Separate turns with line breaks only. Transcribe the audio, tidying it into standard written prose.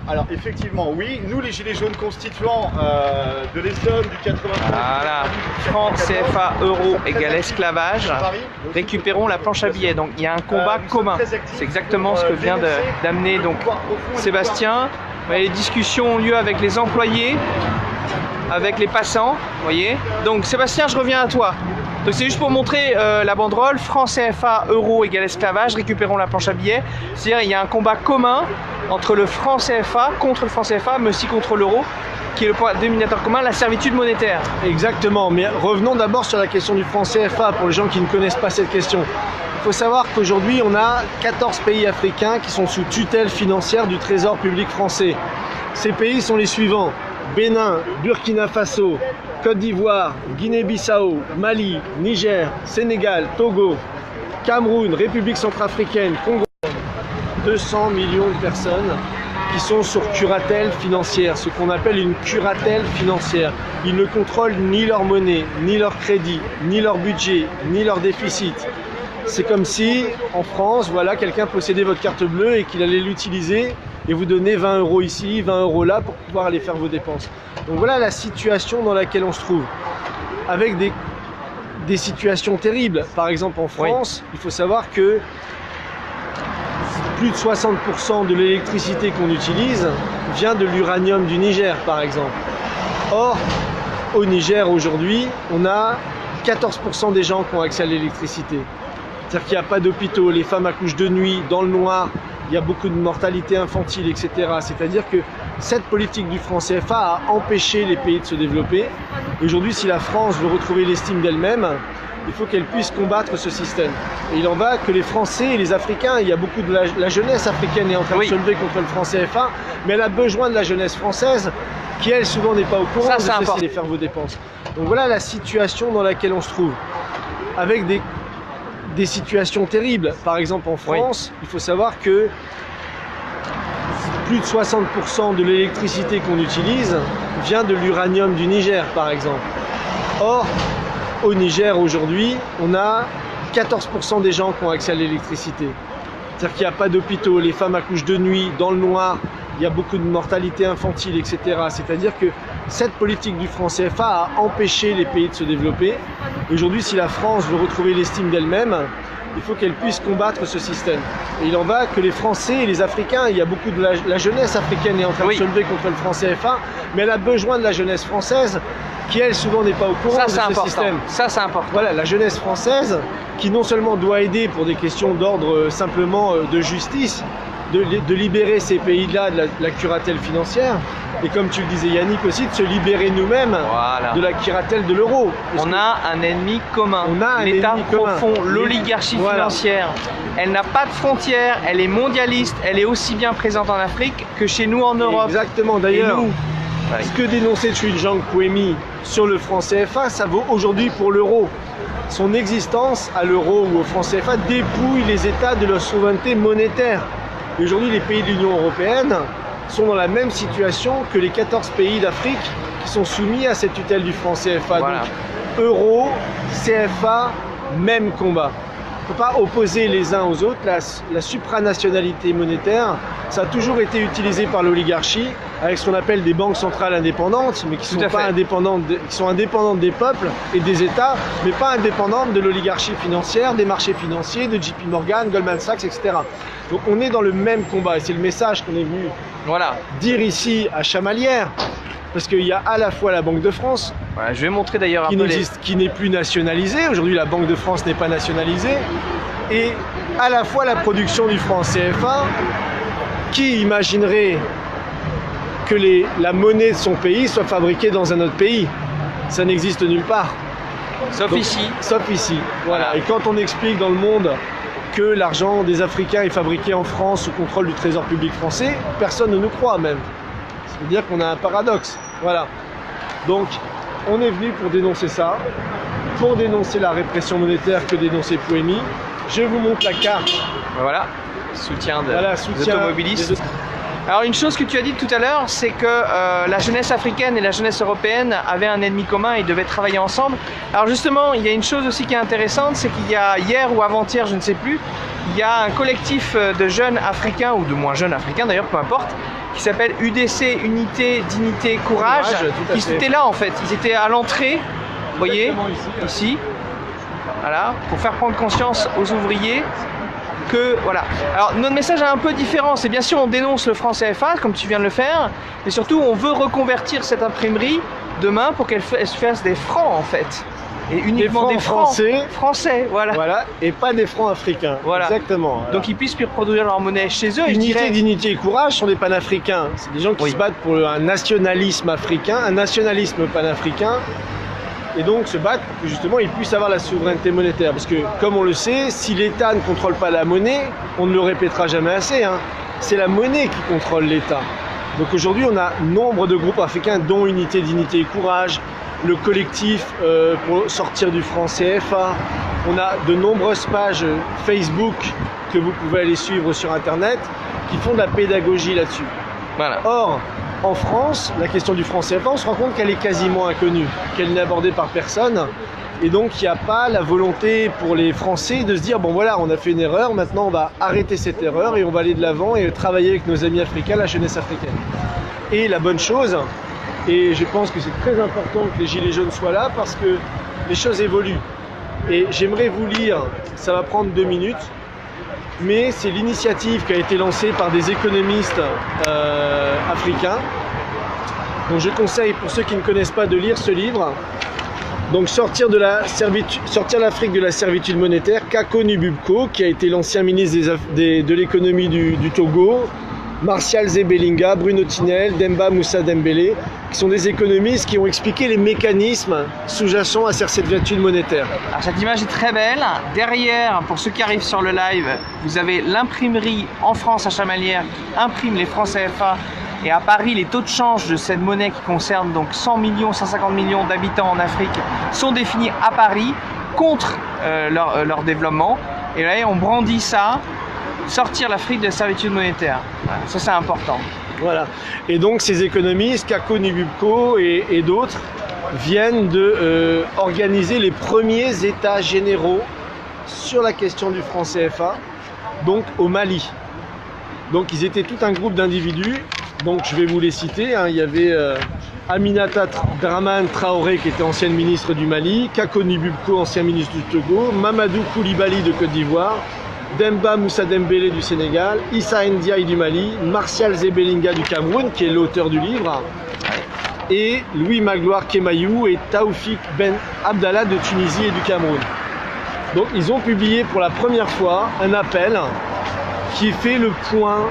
Alors effectivement, oui, nous les Gilets jaunes constituants de l'Essonne, du 93...
Voilà, franc CFA euro égale esclavage, récupérons la planche à billets. Donc il y a un combat commun. C'est exactement ce que vient d'amener donc Sébastien. Les discussions ont lieu avec les employés, avec les passants, vous voyez. Donc Sébastien, je reviens à toi. Donc c'est juste pour montrer la banderole, franc CFA euro égale esclavage, récupérons la planche à billets. C'est-à-dire il y a un combat commun entre le franc CFA, contre le franc CFA, mais aussi contre l'euro, qui est le point dénominateur commun, la servitude monétaire.
Exactement, mais revenons d'abord sur la question du franc CFA, pour les gens qui ne connaissent pas cette question. Il faut savoir qu'aujourd'hui, on a 14 pays africains qui sont sous tutelle financière du Trésor public français. Ces pays sont les suivants: Bénin, Burkina Faso, Côte d'Ivoire, Guinée-Bissau, Mali, Niger, Sénégal, Togo, Cameroun, République centrafricaine, Congo. 200 millions de personnes qui sont sur curatelle financière, ce qu'on appelle une curatelle financière. Ils ne contrôlent ni leur monnaie, ni leur crédit, ni leur budget, ni leur déficit. C'est comme si, en France, voilà, quelqu'un possédait votre carte bleue et qu'il allait l'utiliser et vous donner 20 € ici, 20 € là pour pouvoir aller faire vos dépenses. Donc voilà la situation dans laquelle on se trouve. Avec des situations terribles. Par exemple en France, il faut savoir que plus de 60% de l'électricité qu'on utilise vient de l'uranium du Niger, par exemple. Or, au Niger aujourd'hui, on a 14% des gens qui ont accès à l'électricité. C'est-à-dire qu'il n'y a pas d'hôpitaux, les femmes accouchent de nuit, dans le noir, il y a beaucoup de mortalité infantile, etc. C'est-à-dire que cette politique du franc CFA a empêché les pays de se développer. Aujourd'hui, si la France veut retrouver l'estime d'elle-même, il faut qu'elle puisse combattre ce système. Et il en va que les Français et les Africains, il y a beaucoup de la jeunesse africaine est en train de se lever contre le franc CFA, mais elle a besoin de la jeunesse française, qui elle souvent n'est pas au courant de cesser de faire vos dépenses. Donc voilà la situation dans laquelle on se trouve. Avec des situations terribles. Par exemple en France, il faut savoir que plus de 60% de l'électricité qu'on utilise vient de l'uranium du Niger, par exemple. Or, au Niger aujourd'hui, on a 14% des gens qui ont accès à l'électricité. C'est-à-dire qu'il n'y a pas d'hôpitaux, les femmes accouchent de nuit, dans le noir, il y a beaucoup de mortalité infantile, etc. C'est-à-dire que cette politique du franc CFA a empêché les pays de se développer. Aujourd'hui, si la France veut retrouver l'estime d'elle-même, il faut qu'elle puisse combattre ce système. Et il en va que les Français et les Africains, il y a beaucoup de la jeunesse africaine est en train de se lever contre le franc CFA, mais elle a besoin de la jeunesse française, qui elle souvent n'est pas au courant de ce système.
Ça c'est important.
Voilà, la jeunesse française qui non seulement doit aider pour des questions d'ordre simplement de justice, de libérer ces pays-là de la curatelle financière, et comme tu le disais Yannick aussi, de se libérer nous-mêmes de la curatelle de l'euro.
On a un ennemi commun, l'État profond, l'oligarchie financière. Elle n'a pas de frontières, elle est mondialiste, elle est aussi bien présente en Afrique que chez nous en Europe.
Exactement, d'ailleurs. Ce que dénonçait Tshujang Puemi sur le franc CFA, ça vaut aujourd'hui pour l'euro. Son existence à l'euro ou au franc CFA dépouille les États de leur souveraineté monétaire. Et aujourd'hui, les pays de l'Union européenne sont dans la même situation que les 14 pays d'Afrique qui sont soumis à cette tutelle du franc CFA. Donc, euro, CFA, même combat. On ne peut pas opposer les uns aux autres. La supranationalité monétaire, ça a toujours été utilisé par l'oligarchie avec ce qu'on appelle des banques centrales indépendantes, mais qui sont pas indépendantes, qui sont indépendantes des peuples et des États, mais pas indépendantes de l'oligarchie financière, des marchés financiers, de JP Morgan, Goldman Sachs, etc. Donc on est dans le même combat et c'est le message qu'on est venu dire ici à Chamalières. Parce qu'il y a à la fois la Banque de France,
je vais montrer d'ailleurs un peu
qui n'est plus nationalisée. Aujourd'hui, la Banque de France n'est pas nationalisée. Et à la fois la production du franc CFA, qui imaginerait que la monnaie de son pays soit fabriquée dans un autre pays? Ça n'existe nulle part.
Sauf ici.
Sauf ici. Voilà. Et quand on explique dans le monde que l'argent des Africains est fabriqué en France sous contrôle du Trésor public français, personne ne nous croit même. Ça veut dire qu'on a un paradoxe. Voilà. Donc, on est venu pour dénoncer ça, pour dénoncer la répression monétaire que dénonçait Puemi. Je vous montre la carte.
Voilà, soutien des automobilistes. Alors une chose que tu as dit tout à l'heure, c'est que la jeunesse africaine et la jeunesse européenne avaient un ennemi commun et devaient travailler ensemble. Alors justement, il y a une chose aussi qui est intéressante, c'est qu'il y a hier ou avant-hier, je ne sais plus, il y a un collectif de jeunes africains, ou de moins jeunes africains d'ailleurs, peu importe, qui s'appelle UDC, Unité, Dignité, Courage, qui étaient là en fait, ils étaient à l'entrée, vous voyez, ici, voilà, pour faire prendre conscience aux ouvriers que, voilà. Alors notre message est un peu différent, c'est bien sûr on dénonce le franc CFA, comme tu viens de le faire, mais surtout on veut reconvertir cette imprimerie demain pour qu'elle fasse des francs en fait. Et uniquement des francs français, voilà.
Voilà, et pas des francs africains. Voilà. Exactement. Voilà.
Donc ils puissent produire leur monnaie chez eux.
Unité, dignité et courage sont des panafricains. C'est des gens qui se battent pour un nationalisme africain, un nationalisme panafricain. Et donc se battre pour que justement ils puissent avoir la souveraineté monétaire. Parce que comme on le sait, si l'État ne contrôle pas la monnaie, on ne le répétera jamais assez, hein, c'est la monnaie qui contrôle l'État. Donc aujourd'hui on a nombre de groupes africains dont Unité, dignité et courage, le collectif pour sortir du franc CFA. On a de nombreuses pages Facebook que vous pouvez aller suivre sur internet qui font de la pédagogie là-dessus.
Voilà.
Or, en France, la question du franc CFA, on se rend compte qu'elle est quasiment inconnue, qu'elle n'est abordée par personne. Et donc, il n'y a pas la volonté pour les Français de se dire, bon voilà, on a fait une erreur, maintenant on va arrêter cette erreur et on va aller de l'avant et travailler avec nos amis africains, la jeunesse africaine. Et la bonne chose, et je pense que c'est très important que les Gilets jaunes soient là parce que les choses évoluent. Et j'aimerais vous lire, ça va prendre 2 minutes, mais c'est l'initiative qui a été lancée par des économistes africains. Donc je conseille pour ceux qui ne connaissent pas de lire ce livre. Donc sortir l'Afrique de la servitude monétaire, Kako Nububko, qui a été l'ancien ministre de l'économie du Togo, Martial Zebelinga, Bruno Tinel, Demba Moussa Dembélé, qui sont des économistes qui ont expliqué les mécanismes sous-jacents à cette servitude monétaire.
Alors cette image est très belle. Derrière, pour ceux qui arrivent sur le live, vous avez l'imprimerie en France à Chamalières qui imprime les francs CFA. Et à Paris, les taux de change de cette monnaie qui concerne donc 100 millions, 150 millions d'habitants en Afrique sont définis à Paris contre leur développement. Et là, on brandit ça. Sortir l'Afrique de la servitude monétaire. Voilà, ça c'est important.
Voilà. Et donc ces économistes, Kako Nububko et d'autres, viennent de organiser les premiers états généraux sur la question du franc CFA, donc au Mali. Donc ils étaient tout un groupe d'individus, donc je vais vous les citer, hein. Il y avait Aminata Dramane Traoré qui était ancienne ministre du Mali, Kako Nububko, ancien ministre du Togo, Mamadou Koulibaly de Côte d'Ivoire, Demba Moussa Dembélé du Sénégal, Issa Ndiaye du Mali, Martial Zebelinga du Cameroun, qui est l'auteur du livre, et Louis Magloire Kemayou et Taoufik Ben Abdallah de Tunisie et du Cameroun. Donc ils ont publié pour la première fois un appel qui fait le point